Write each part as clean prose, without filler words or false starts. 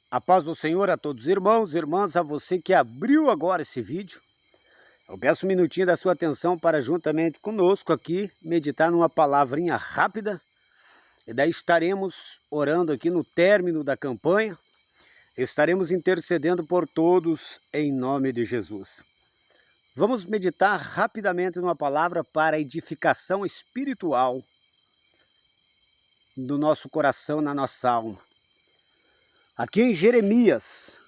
A paz do Senhor a todos os irmãos e irmãs, a você que abriu agora esse vídeo. Eu peço um minutinho da sua atenção para juntamente conosco aqui meditar numa palavrinha rápida. E daí estaremos orando aqui no término da campanha. Estaremos intercedendo por todos em nome de Jesus. Vamos meditar rapidamente numa palavra para edificação espiritual do nosso coração, na nossa alma. Aqui em Jeremias,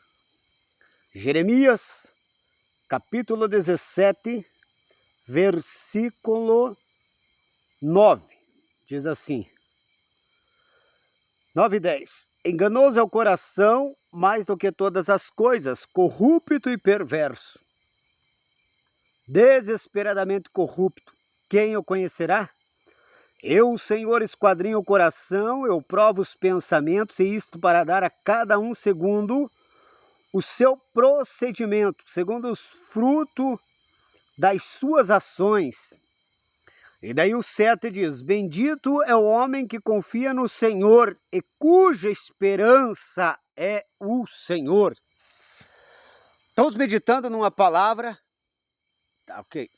capítulo 17, versículo 9, diz assim, 9 e 10. Enganoso é o coração mais do que todas as coisas, corrupto e perverso, desesperadamente corrupto. Quem o conhecerá? Eu, o Senhor, esquadrinho o coração, eu provo os pensamentos, e isto para dar a cada um segundo o seu procedimento, segundo os frutos das suas ações. E daí o 7 diz, bendito é o homem que confia no Senhor e cuja esperança é o Senhor. Estamos meditando numa palavra, tá ok?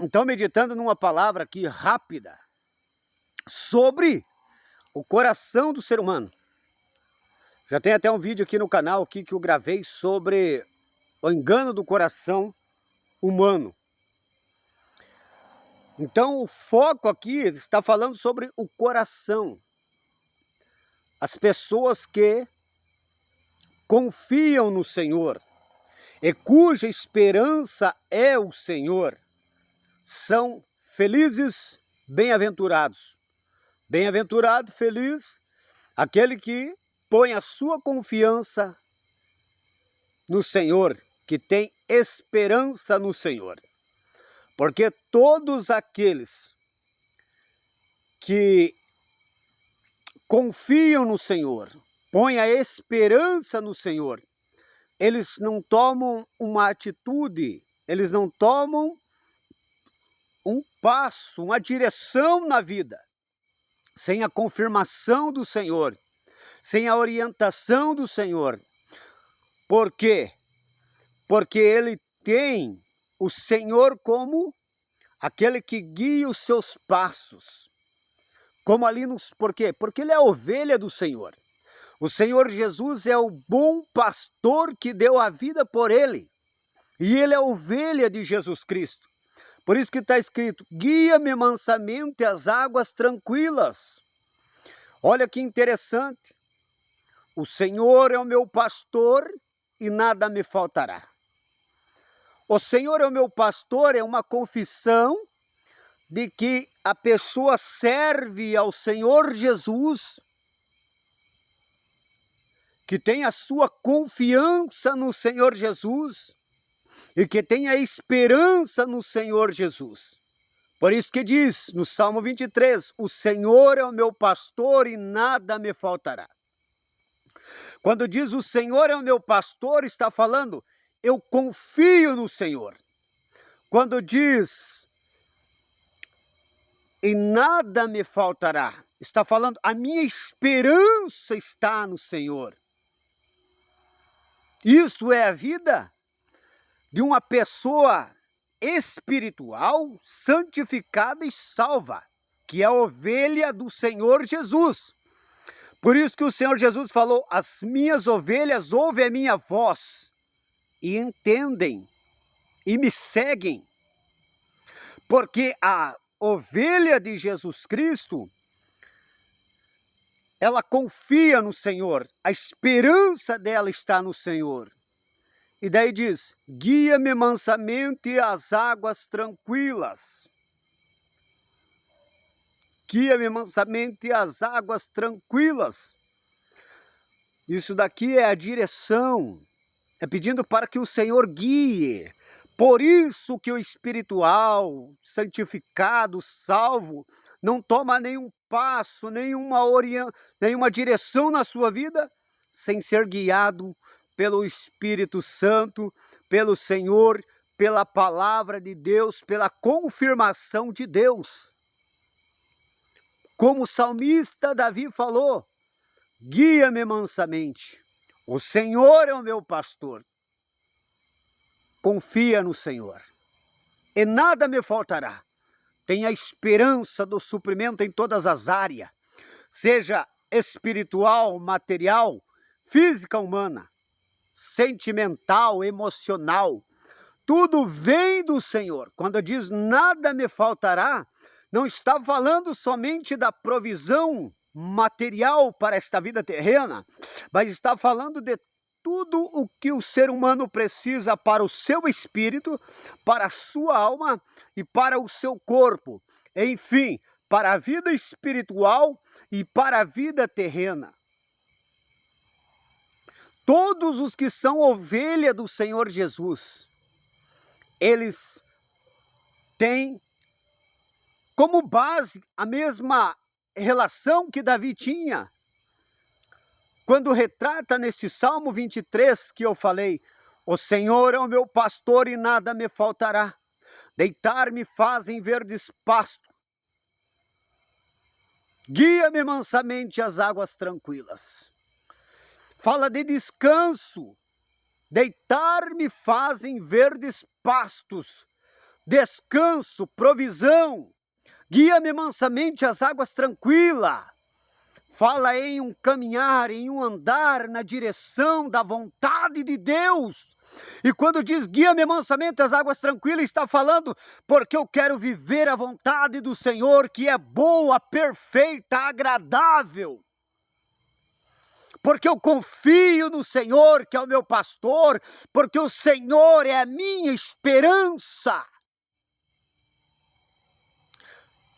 Então meditando numa palavra aqui rápida, sobre o coração do ser humano. Já tem até um vídeo aqui no canal aqui que eu gravei sobre o engano do coração humano. Então o foco aqui está falando sobre o coração. As pessoas que confiam no Senhor e cuja esperança é o Senhor são felizes, bem-aventurados. Bem-aventurado, feliz, aquele que põe a sua confiança no Senhor, que tem esperança no Senhor. Porque todos aqueles que confiam no Senhor, põem a esperança no Senhor, eles não tomam uma atitude, eles não tomam um passo, uma direção na vida, sem a confirmação do Senhor, sem a orientação do Senhor. Por quê? Porque ele tem o Senhor como aquele que guia os seus passos. Como ali nos... Por quê? Porque ele é a ovelha do Senhor. O Senhor Jesus é o bom pastor que deu a vida por ele. E ele é a ovelha de Jesus Cristo. Por isso que está escrito, guia-me mansamente às águas tranquilas. Olha que interessante. O Senhor é o meu pastor e nada me faltará. O Senhor é o meu pastor é uma confissão de que a pessoa serve ao Senhor Jesus, que tem a sua confiança no Senhor Jesus e que tem a esperança no Senhor Jesus. Por isso que diz no Salmo 23, o Senhor é o meu pastor e nada me faltará. Quando diz o Senhor é o meu pastor, está falando, eu confio no Senhor. Quando diz, e nada me faltará, está falando, a minha esperança está no Senhor. Isso é a vida de uma pessoa espiritual, santificada e salva, que é a ovelha do Senhor Jesus. Por isso que o Senhor Jesus falou, as minhas ovelhas ouvem a minha voz e entendem e me seguem. Porque a ovelha de Jesus Cristo, ela confia no Senhor, a esperança dela está no Senhor. E daí diz, guia-me mansamente às águas tranquilas. Guia-me mansamente às águas tranquilas. Isso daqui é a direção, é pedindo para que o Senhor guie. Por isso que o espiritual, santificado, salvo, não toma nenhum passo, nenhuma direção na sua vida, sem ser guiado pelo Espírito Santo, pelo Senhor, pela palavra de Deus, pela confirmação de Deus. Como o salmista Davi falou, guia-me mansamente. O Senhor é o meu pastor. Confia no Senhor, e nada me faltará. Tenha esperança do suprimento em todas as áreas, seja espiritual, material, física, humana, sentimental, emocional. Tudo vem do Senhor. Quando diz nada me faltará, não está falando somente da provisão material para esta vida terrena, mas está falando de tudo o que o ser humano precisa para o seu espírito, para a sua alma e para o seu corpo. Enfim, para a vida espiritual e para a vida terrena. Todos os que são ovelha do Senhor Jesus, eles têm como base a mesma relação que Davi tinha. Quando retrata neste Salmo 23 que eu falei, o Senhor é o meu pastor e nada me faltará. Deitar-me faz em verdes pastos. Guia-me mansamente às águas tranquilas. Fala de descanso. Deitar-me faz em verdes pastos. Descanso, provisão. Guia-me mansamente às águas tranquilas. Fala em um caminhar, em um andar na direção da vontade de Deus. E quando diz guia-me mansamente às águas tranquilas, está falando porque eu quero viver a vontade do Senhor, que é boa, perfeita, agradável. Porque eu confio no Senhor, que é o meu pastor, porque o Senhor é a minha esperança.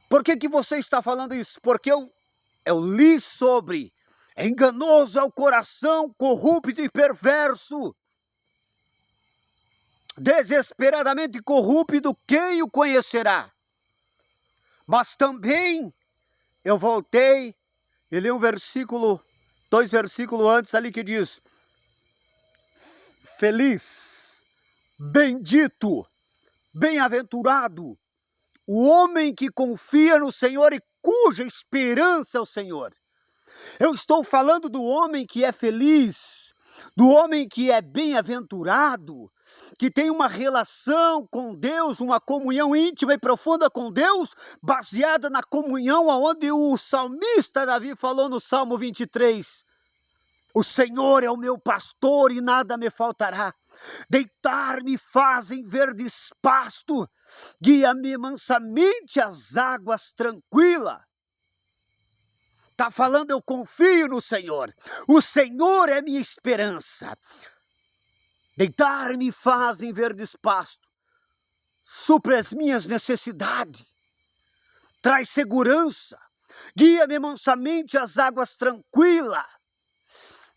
Por que você está falando isso? Porque eu li sobre, enganoso é o coração, corrupto e perverso, desesperadamente corrupto, quem o conhecerá? Mas também eu voltei e li um versículo, 2 versículos antes ali que diz, feliz, bendito, bem-aventurado, o homem que confia no Senhor e cuja esperança é o Senhor. Eu estou falando do homem que é feliz, do homem que é bem-aventurado, que tem uma relação com Deus, uma comunhão íntima e profunda com Deus, baseada na comunhão aonde o salmista Davi falou no Salmo 23. O Senhor é o meu pastor e nada me faltará. Deitar-me faz em verdes pastos, guia-me mansamente às águas tranquilas. Está falando, eu confio no Senhor. O Senhor é minha esperança. Deitar-me faz em verdes pastos, supre as minhas necessidades, traz segurança, guia-me mansamente às águas tranquilas.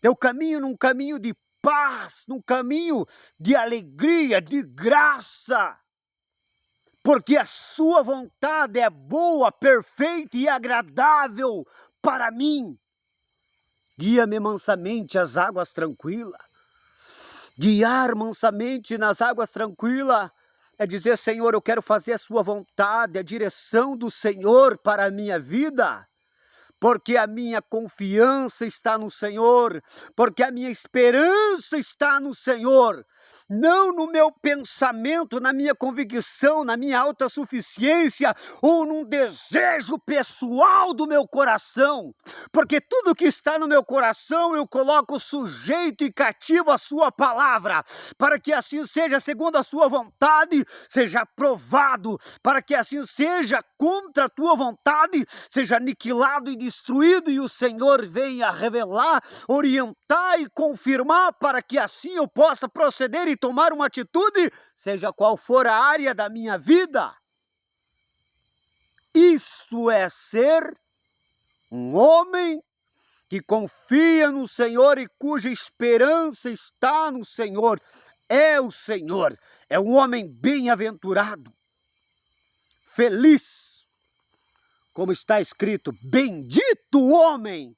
Eu caminho num caminho de paz, num caminho de alegria, de graça, porque a sua vontade é boa, perfeita e agradável para mim. Guia-me mansamente às águas tranquilas. Guiar mansamente nas águas tranquilas é dizer, Senhor, eu quero fazer a sua vontade, a direção do Senhor para a minha vida. Porque a minha confiança está no Senhor, porque a minha esperança está no Senhor, não no meu pensamento, na minha convicção, na minha autossuficiência ou num desejo pessoal do meu coração, porque tudo que está no meu coração eu coloco sujeito e cativo à sua palavra, para que assim seja segundo a sua vontade, seja aprovado, para que assim seja contra a tua vontade, seja aniquilado e destruído, e o Senhor venha revelar, orientar e confirmar, para que assim eu possa proceder e tomar uma atitude, seja qual for a área da minha vida. Isso é ser um homem que confia no Senhor e cuja esperança está no Senhor. É o Senhor, é um homem bem-aventurado, feliz, como está escrito, bendito o homem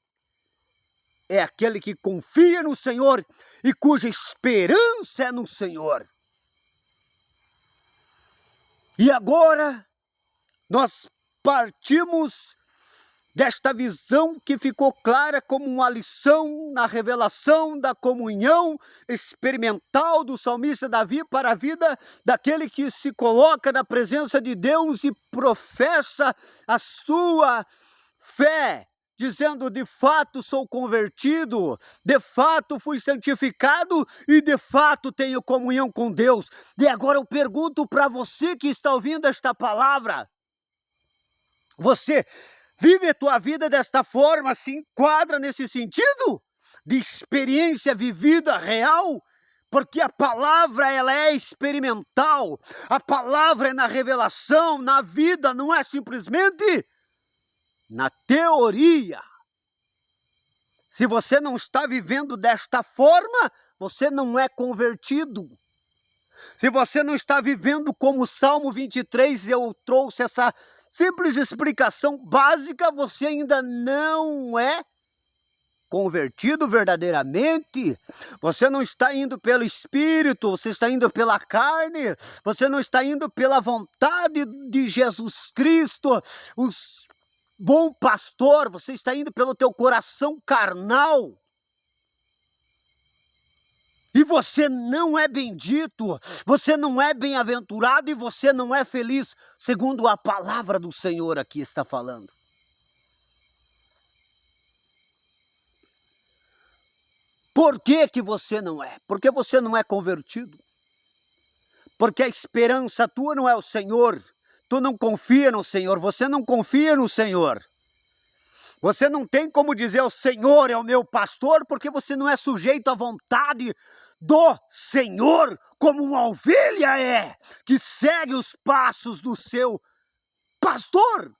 é aquele que confia no Senhor e cuja esperança é no Senhor. E agora nós partimos desta visão que ficou clara como uma lição na revelação da comunhão experimental do salmista Davi para a vida daquele que se coloca na presença de Deus e professa a sua fé, dizendo: de fato sou convertido, de fato fui santificado e de fato tenho comunhão com Deus. E agora eu pergunto para você que está ouvindo esta palavra: você vive a tua vida desta forma, se enquadra nesse sentido de experiência vivida real? Porque a palavra, ela é experimental, a palavra é na revelação, na vida, não é simplesmente na teoria. Se você não está vivendo desta forma, você não é convertido. Se você não está vivendo como o Salmo 23, eu trouxe essa simples explicação básica, você ainda não é convertido verdadeiramente. Você não está indo pelo Espírito, você está indo pela carne, você não está indo pela vontade de Jesus Cristo, o bom pastor, você está indo pelo teu coração carnal. E você não é bendito, você não é bem-aventurado e você não é feliz, segundo a palavra do Senhor aqui está falando. Por que que você não é? Porque você não é convertido. Porque a esperança tua não é o Senhor. Tu não confia no Senhor, você não confia no Senhor. Você não tem como dizer: o Senhor é o meu pastor, porque você não é sujeito à vontade do Senhor, como uma ovelha é, que segue os passos do seu pastor,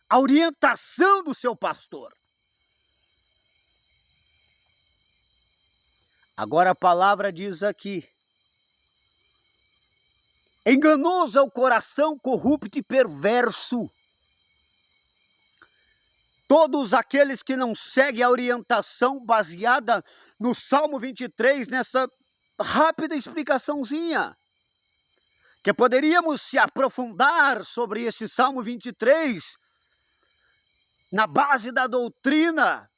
a orientação do seu pastor. Agora a palavra diz aqui: enganoso é o coração corrupto e perverso. Todos aqueles que não seguem a orientação baseada no Salmo 23, nessa rápida explicaçãozinha, que poderíamos se aprofundar sobre esse Salmo 23, na base da doutrina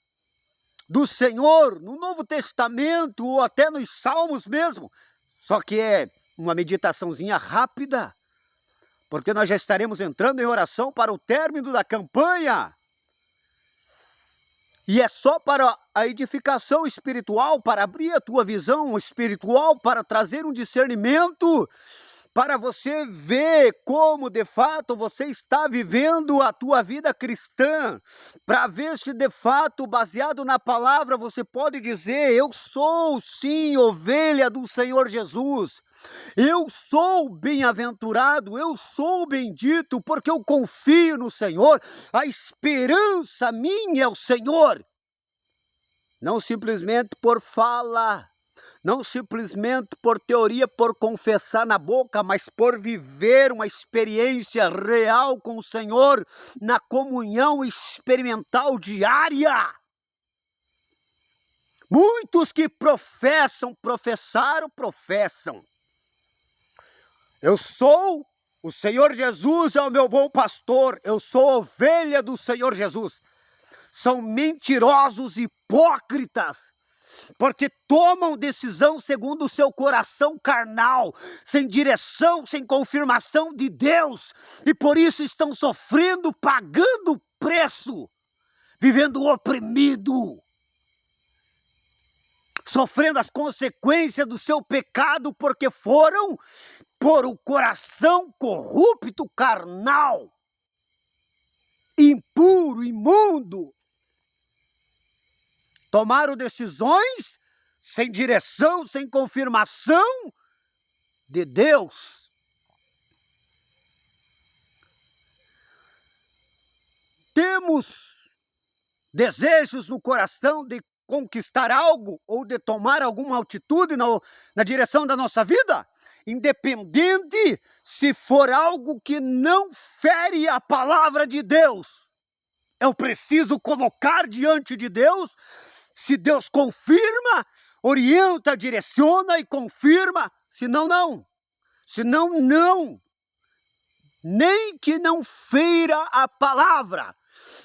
do Senhor, no Novo Testamento, ou até nos Salmos mesmo, só que é uma meditaçãozinha rápida, porque nós já estaremos entrando em oração para o término da campanha. E é só para a edificação espiritual, para abrir a tua visão espiritual, para trazer um discernimento, para você ver como de fato você está vivendo a tua vida cristã, para ver se de fato, baseado na palavra, você pode dizer: eu sou sim ovelha do Senhor Jesus. Eu sou bem-aventurado, eu sou bendito, porque eu confio no Senhor, a esperança minha é o Senhor. Não simplesmente por fala, não simplesmente por teoria, por confessar na boca, mas por viver uma experiência real com o Senhor, na comunhão experimental diária. Muitos que professam. Eu sou, o Senhor Jesus é o meu bom pastor, eu sou ovelha do Senhor Jesus. São mentirosos, hipócritas, porque tomam decisão segundo o seu coração carnal, sem direção, sem confirmação de Deus, e por isso estão sofrendo, pagando preço, vivendo oprimido, sofrendo as consequências do seu pecado, porque foram por o coração corrupto, carnal, impuro, imundo. Tomaram decisões sem direção, sem confirmação de Deus. Temos desejos no coração de conquistar algo ou de tomar alguma altitude na direção da nossa vida, independente se for algo que não fere a palavra de Deus. Eu preciso colocar diante de Deus. Se Deus confirma, orienta, direciona e confirma. Senão, não. Senão, não. Nem que não feira a palavra.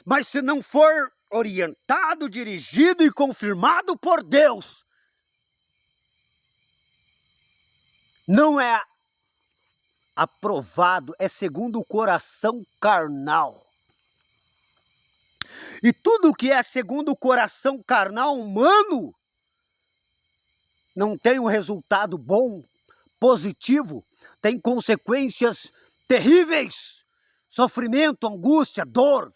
Mas se não for orientado, dirigido e confirmado por Deus, não é aprovado, é segundo o coração carnal. E tudo que é segundo o coração carnal humano não tem um resultado bom, positivo, tem consequências terríveis, sofrimento, angústia, dor,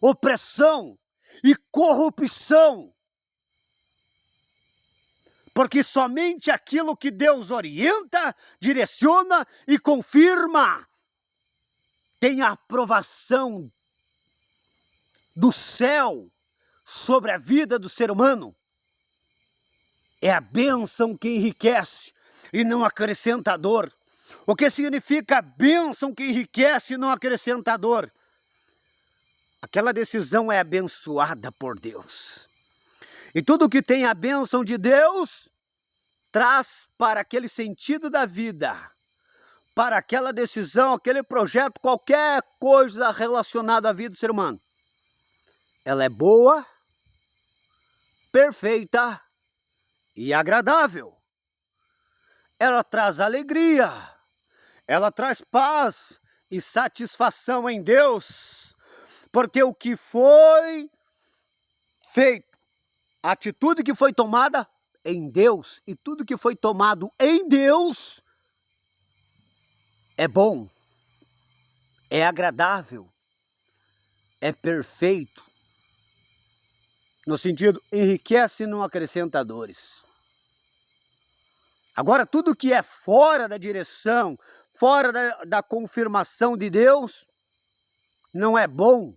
opressão e corrupção. Porque somente aquilo que Deus orienta, direciona e confirma tem a aprovação do céu sobre a vida do ser humano. É a bênção que enriquece e não acrescenta dor. O que significa bênção que enriquece e não acrescenta dor? Aquela decisão é abençoada por Deus. E tudo que tem a bênção de Deus traz para aquele sentido da vida, para aquela decisão, aquele projeto, qualquer coisa relacionada à vida do ser humano. Ela é boa, perfeita e agradável. Ela traz alegria, ela traz paz e satisfação em Deus, porque o que foi feito, a atitude que foi tomada em Deus e tudo que foi tomado em Deus é bom, é agradável, é perfeito, no sentido enriquece e não acrescenta dores. Agora, tudo que é fora da direção, fora da confirmação de Deus, não é bom,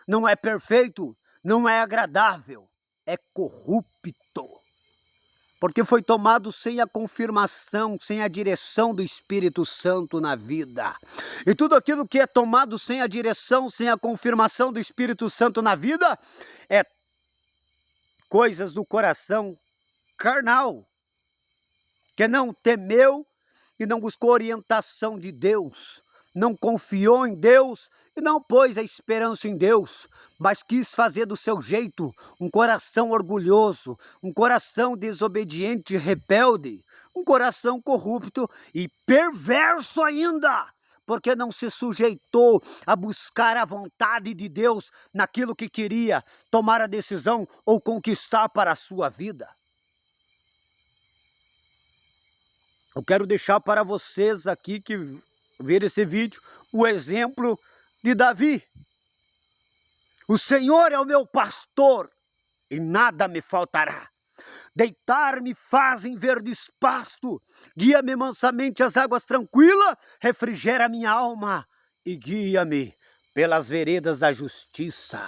não é perfeito, não é agradável, é corrupto. Porque foi tomado sem a confirmação, sem a direção do Espírito Santo na vida. E tudo aquilo que é tomado sem a direção, sem a confirmação do Espírito Santo na vida, é coisas do coração carnal, que não temeu e não buscou orientação de Deus, não confiou em Deus e não pôs a esperança em Deus, mas quis fazer do seu jeito, um coração orgulhoso, um coração desobediente e rebelde, um coração corrupto e perverso ainda, porque não se sujeitou a buscar a vontade de Deus naquilo que queria tomar a decisão ou conquistar para a sua vida. Eu quero deixar para vocês aqui que ver esse vídeo, o exemplo de Davi. O Senhor é o meu pastor e nada me faltará. Deitar-me faz em verdes pasto, guia-me mansamente às águas tranquilas, refrigera minha alma e guia-me pelas veredas da justiça.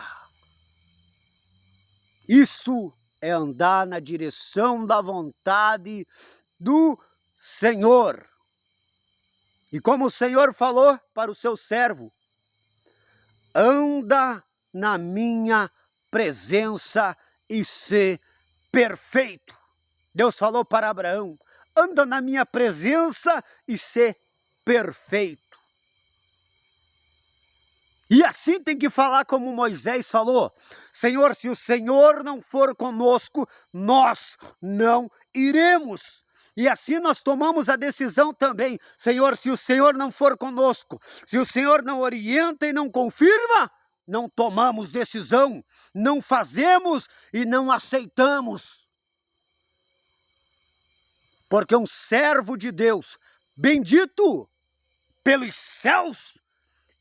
Isso é andar na direção da vontade do Senhor. E como o Senhor falou para o seu servo, anda na minha presença e sê perfeito. Deus falou para Abraão, anda na minha presença e sê perfeito. E assim tem que falar como Moisés falou, Senhor, se o Senhor não for conosco, nós não iremos. E assim nós tomamos a decisão também, Senhor, se o Senhor não for conosco, se o Senhor não orienta e não confirma, não tomamos decisão, não fazemos e não aceitamos. Porque um servo de Deus, bendito pelos céus,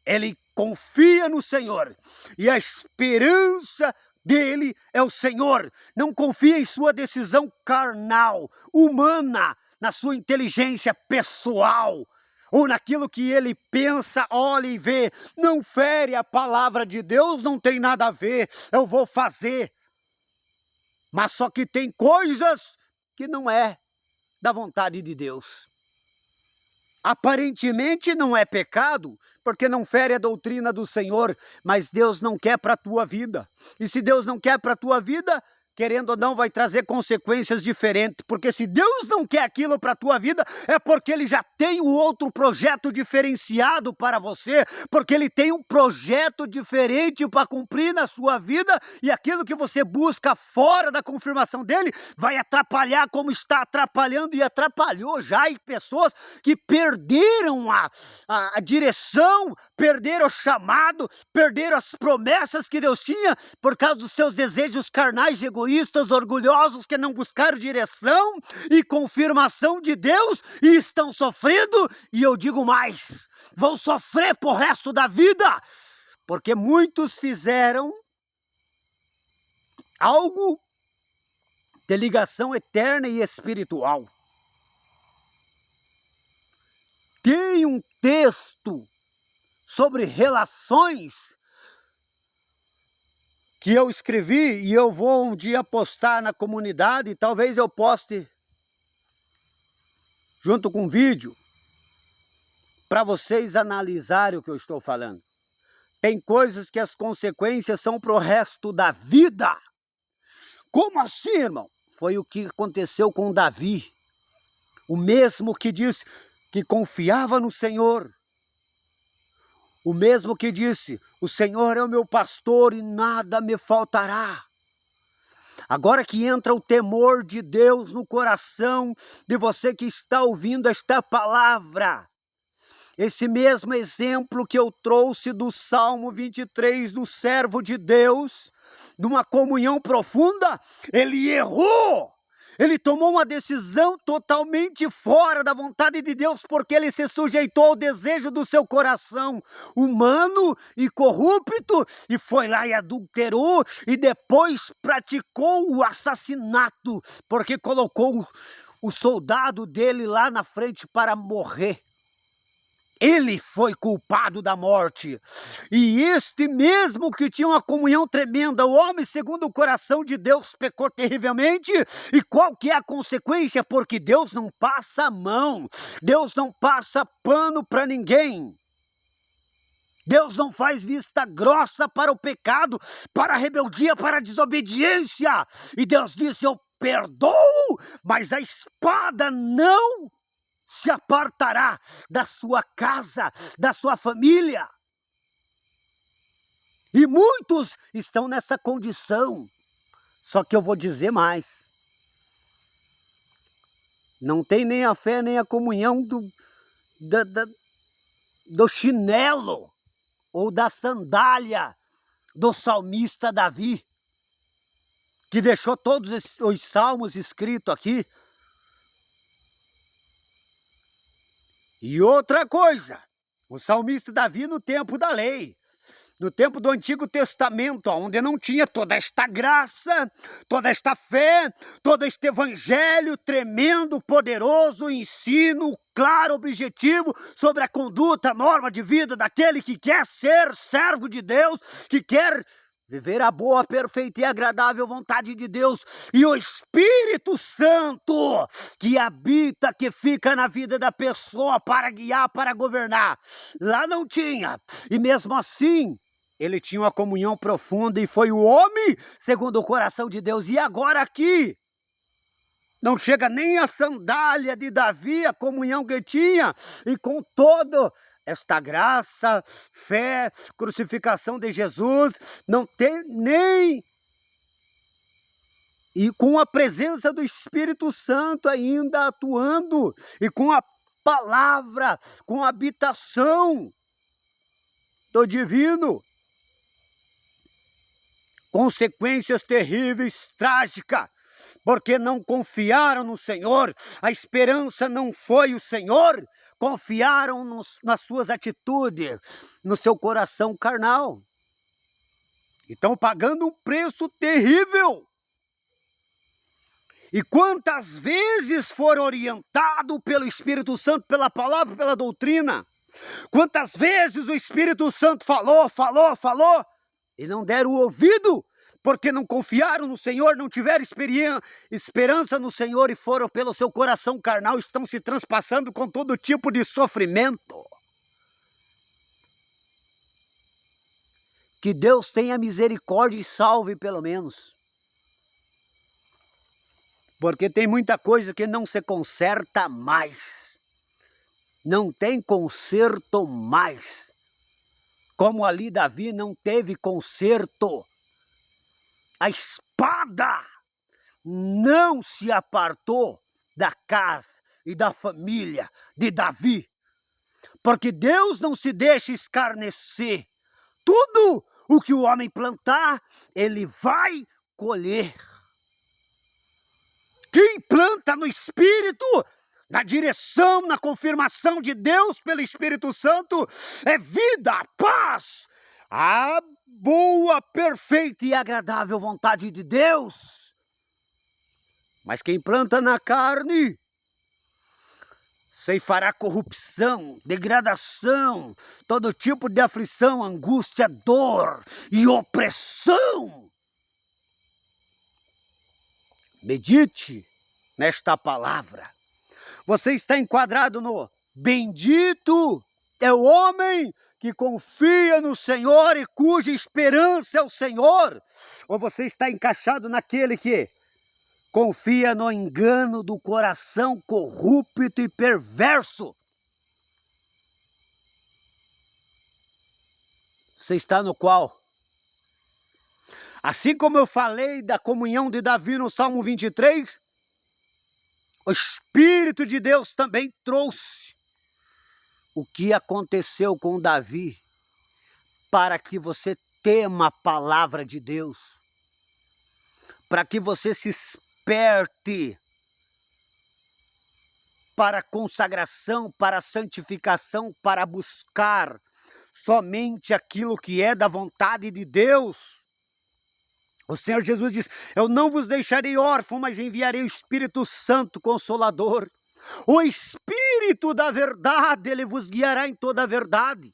ele confia no Senhor e a esperança dele é o Senhor. Não confia em sua decisão carnal, humana, na sua inteligência pessoal, ou naquilo que ele pensa, olha e vê. Não fere a palavra de Deus, não tem nada a ver, eu vou fazer. Mas só que tem coisas que não é da vontade de Deus. Aparentemente não é pecado, porque não fere a doutrina do Senhor, mas Deus não quer para a tua vida. E se Deus não quer para a tua vida, querendo ou não, vai trazer consequências diferentes, porque se Deus não quer aquilo para a tua vida, é porque Ele já tem um outro projeto diferenciado para você, porque Ele tem um projeto diferente para cumprir na sua vida, e aquilo que você busca fora da confirmação dEle, vai atrapalhar como está atrapalhando, e atrapalhou já, e pessoas que perderam a direção, perderam o chamado, perderam as promessas que Deus tinha, por causa dos seus desejos carnais, egoístas, orgulhosos, que não buscaram direção e confirmação de Deus, e estão sofrendo, e eu digo mais, vão sofrer por resto da vida, porque muitos fizeram algo de ligação eterna e espiritual. Tem um texto sobre relações que eu escrevi, e eu vou um dia postar na comunidade, e talvez eu poste junto com um vídeo, para vocês analisarem o que eu estou falando. Tem coisas que as consequências são para o resto da vida. Como assim, irmão? Foi o que aconteceu com Davi, o mesmo que disse que confiava no Senhor, o mesmo que disse, o Senhor é o meu pastor e nada me faltará. Agora que entra o temor de Deus no coração de você que está ouvindo esta palavra, esse mesmo exemplo que eu trouxe do Salmo 23, do servo de Deus, de uma comunhão profunda, ele errou. Ele tomou uma decisão totalmente fora da vontade de Deus, porque ele se sujeitou ao desejo do seu coração humano e corrupto, e foi lá e adulterou, e depois praticou o assassinato, porque colocou o soldado dele lá na frente para morrer. Ele foi culpado da morte. E este mesmo que tinha uma comunhão tremenda, o homem segundo o coração de Deus, pecou terrivelmente. E qual que é a consequência? Porque Deus não passa a mão. Deus não passa pano para ninguém. Deus não faz vista grossa para o pecado, para a rebeldia, para a desobediência. E Deus disse, eu perdoo, mas a espada não se apartará da sua casa, da sua família. E muitos estão nessa condição. Só que eu vou dizer mais. Não tem nem a fé, nem a comunhão do chinelo ou da sandália do salmista Davi, que deixou todos os salmos escritos aqui. E outra coisa, o salmista Davi no tempo da lei, no tempo do Antigo Testamento, onde não tinha toda esta graça, toda esta fé, todo este evangelho tremendo, poderoso, ensino, claro, objetivo sobre a conduta, a norma de vida daquele que quer ser servo de Deus, que quer viver a boa, perfeita e agradável vontade de Deus, e o Espírito Santo que habita, que fica na vida da pessoa para guiar, para governar. Lá não tinha, e mesmo assim, ele tinha uma comunhão profunda e foi o homem segundo o coração de Deus. E agora aqui, não chega nem a sandália de Davi, a comunhão que tinha, e com toda esta graça, fé, crucificação de Jesus, não tem nem... E com a presença do Espírito Santo ainda atuando, e com a palavra, com a habitação do divino. Consequências terríveis, trágicas, porque não confiaram no Senhor, a esperança não foi o Senhor, confiaram nas suas atitudes, no seu coração carnal. E estão pagando um preço terrível. E quantas vezes foram orientados pelo Espírito Santo, pela palavra, pela doutrina, quantas vezes o Espírito Santo falou, e não deram o ouvido, porque não confiaram no Senhor, não tiveram esperança no Senhor e foram pelo seu coração carnal, estão se transpassando com todo tipo de sofrimento. Que Deus tenha misericórdia e salve pelo menos. Porque tem muita coisa que não se conserta mais. Não tem conserto mais. Como ali Davi não teve conserto. A espada não se apartou da casa e da família de Davi. Porque Deus não se deixa escarnecer. Tudo o que o homem plantar, ele vai colher. Quem planta no Espírito, na direção, na confirmação de Deus pelo Espírito Santo, é vida, paz, a boa, perfeita e agradável vontade de Deus. Mas quem planta na carne, ceifará corrupção, degradação, todo tipo de aflição, angústia, dor e opressão. Medite nesta palavra. Você está enquadrado no bendito é o homem que confia no Senhor e cuja esperança é o Senhor? Ou você está encaixado naquele que confia no engano do coração corrupto e perverso? Você está no qual? Assim como eu falei da comunhão de Davi no Salmo 23, o Espírito de Deus também trouxe o que aconteceu com Davi para que você tema a palavra de Deus, para que você se esperte para a consagração, para a santificação, para buscar somente aquilo que é da vontade de Deus. O Senhor Jesus diz: eu não vos deixarei órfão, mas enviarei o Espírito Santo Consolador. O Espírito da verdade, ele vos guiará em toda a verdade.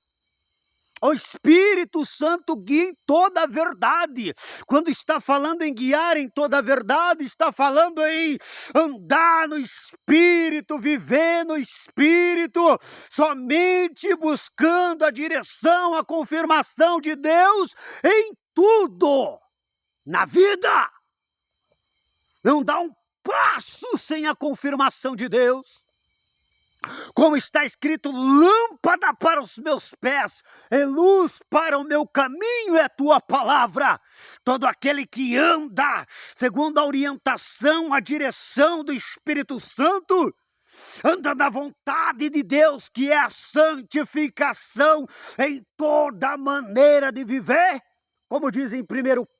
O Espírito Santo guia em toda a verdade. Quando está falando em guiar em toda a verdade, está falando em andar no Espírito, viver no Espírito, somente buscando a direção, a confirmação de Deus em tudo. Na vida, não dá um passo sem a confirmação de Deus. Como está escrito, lâmpada para os meus pés e luz para o meu caminho é a tua palavra. Todo aquele que anda segundo a orientação, a direção do Espírito Santo, anda na vontade de Deus, que é a santificação em toda maneira de viver. Como diz em 1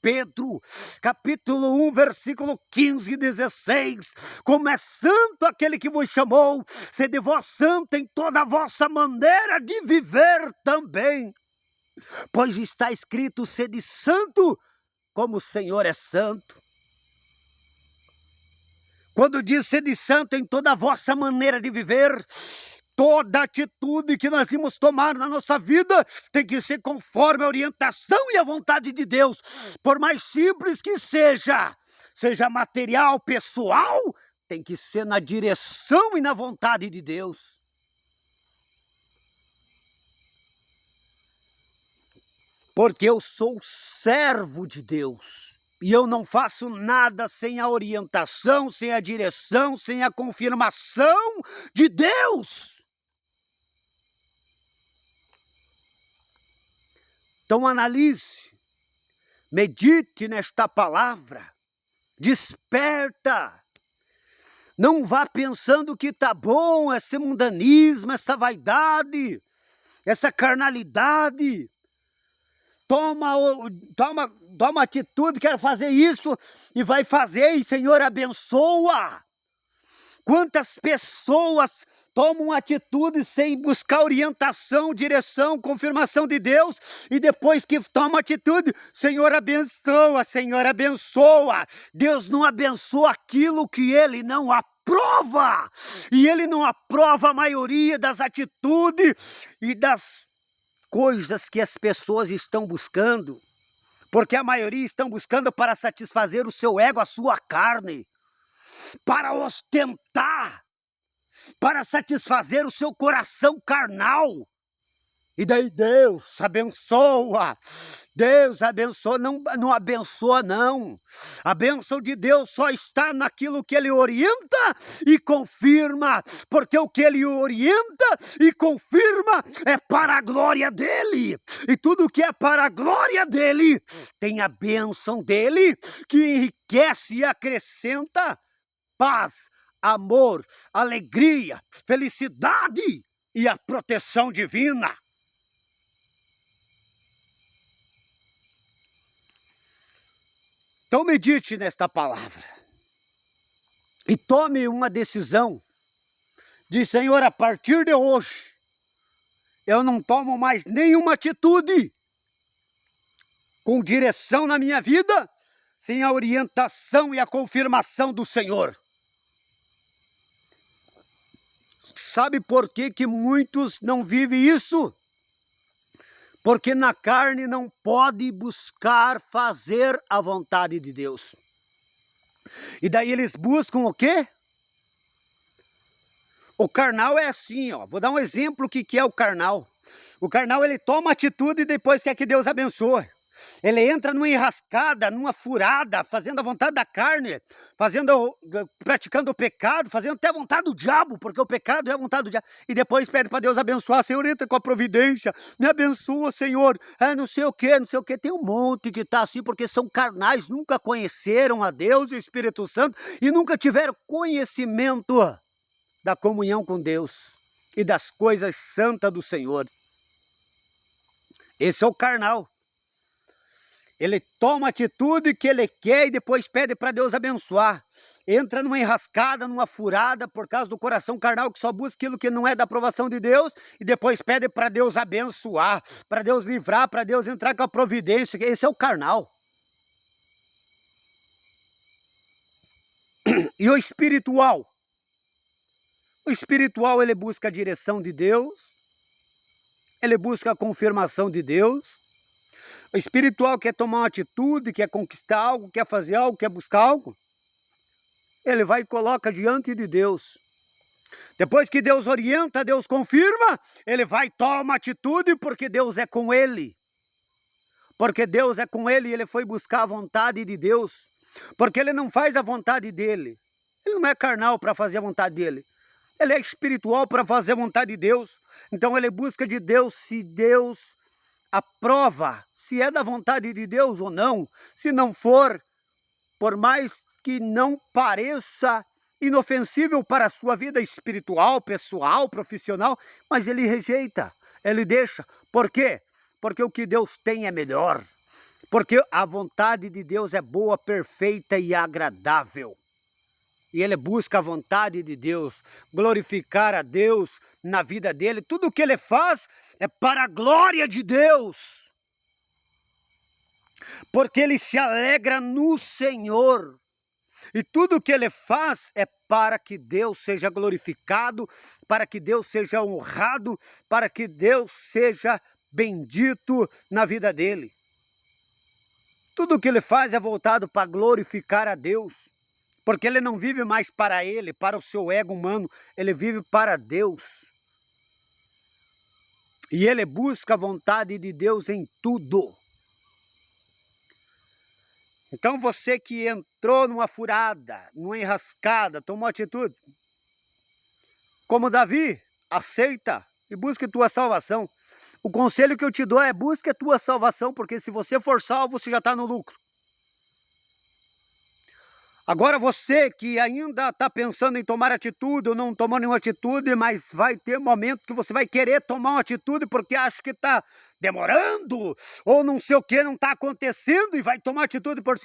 Pedro, capítulo 1, versículo 15 e 16, como é santo aquele que vos chamou, sede vós santo em toda a vossa maneira de viver também. Pois está escrito, sede santo, como o Senhor é santo. Quando diz sede santo em toda a vossa maneira de viver, toda atitude que nós vamos tomar na nossa vida tem que ser conforme a orientação e a vontade de Deus. Por mais simples que seja material, pessoal, tem que ser na direção e na vontade de Deus. Porque eu sou servo de Deus. E eu não faço nada sem a orientação, sem a direção, sem a confirmação de Deus. Então analise, medite nesta palavra, desperta. Não vá pensando que está bom esse mundanismo, essa vaidade, essa carnalidade. Toma atitude, quero fazer isso e vai fazer e Senhor abençoa. Quantas pessoas tomam atitude sem buscar orientação, direção, confirmação de Deus, e depois que tomam atitude, Senhor abençoa, Senhor abençoa. Deus não abençoa aquilo que Ele não aprova, e Ele não aprova a maioria das atitudes e das coisas que as pessoas estão buscando, porque a maioria estão buscando para satisfazer o seu ego, a sua carne, para ostentar, para satisfazer o seu coração carnal. E daí Deus abençoa, não abençoa não. A bênção de Deus só está naquilo que Ele orienta e confirma, porque o que Ele orienta e confirma é para a glória dEle. E tudo que é para a glória dEle tem a bênção dEle, que enriquece e acrescenta paz, amor, alegria, felicidade e a proteção divina. Então medite nesta palavra e tome uma decisão de: Senhor, a partir de hoje, eu não tomo mais nenhuma atitude com direção na minha vida sem a orientação e a confirmação do Senhor. Sabe por que muitos não vivem isso? Porque na carne não pode buscar fazer a vontade de Deus. E daí eles buscam o quê? O carnal é assim, ó. Vou dar um exemplo do que é o carnal. O carnal, ele toma atitude e depois quer que Deus abençoe. Ele entra numa enrascada, numa furada, fazendo a vontade da carne, praticando o pecado, fazendo até a vontade do diabo, porque o pecado é a vontade do diabo. E depois pede para Deus abençoar. Senhor, entra com a providência, me abençoa, Senhor. Não sei o que, não sei o que. Tem um monte que está assim, porque são carnais, nunca conheceram a Deus e o Espírito Santo e nunca tiveram conhecimento da comunhão com Deus e das coisas santas do Senhor. Esse é o carnal. Ele toma a atitude que ele quer e depois pede para Deus abençoar. Entra numa enrascada, numa furada, por causa do coração carnal que só busca aquilo que não é da aprovação de Deus e depois pede para Deus abençoar, para Deus livrar, para Deus entrar com a providência. Esse é o carnal. E o espiritual? O espiritual, ele busca a direção de Deus, ele busca a confirmação de Deus. O espiritual quer tomar uma atitude, quer conquistar algo, quer fazer algo, quer buscar algo. Ele vai e coloca diante de Deus. Depois que Deus orienta, Deus confirma, ele vai e toma atitude porque Deus é com ele. Porque Deus é com ele e ele foi buscar a vontade de Deus. Porque ele não faz a vontade dele. Ele não é carnal para fazer a vontade dele. Ele é espiritual para fazer a vontade de Deus. Então ele busca de Deus se Deus aprova, se é da vontade de Deus ou não. Se não for, por mais que não pareça inofensível para a sua vida espiritual, pessoal, profissional, mas ele rejeita, ele deixa. Por quê? Porque o que Deus tem é melhor. Porque a vontade de Deus é boa, perfeita e agradável. E ele busca a vontade de Deus, glorificar a Deus na vida dele. Tudo o que ele faz é para a glória de Deus. Porque ele se alegra no Senhor. E tudo o que ele faz é para que Deus seja glorificado, para que Deus seja honrado, para que Deus seja bendito na vida dele. Tudo o que ele faz é voltado para glorificar a Deus. Porque ele não vive mais para ele, para o seu ego humano, ele vive para Deus. E ele busca a vontade de Deus em tudo. Então você que entrou numa furada, numa enrascada, tomou atitude, como Davi, aceita e busque tua salvação. O conselho que eu te dou é busque a tua salvação, porque se você for salvo, você já está no lucro. Agora você que ainda está pensando em tomar atitude ou não tomou nenhuma atitude, mas vai ter um momento que você vai querer tomar uma atitude porque acha que está demorando ou não sei o que, não está acontecendo e vai tomar atitude por si.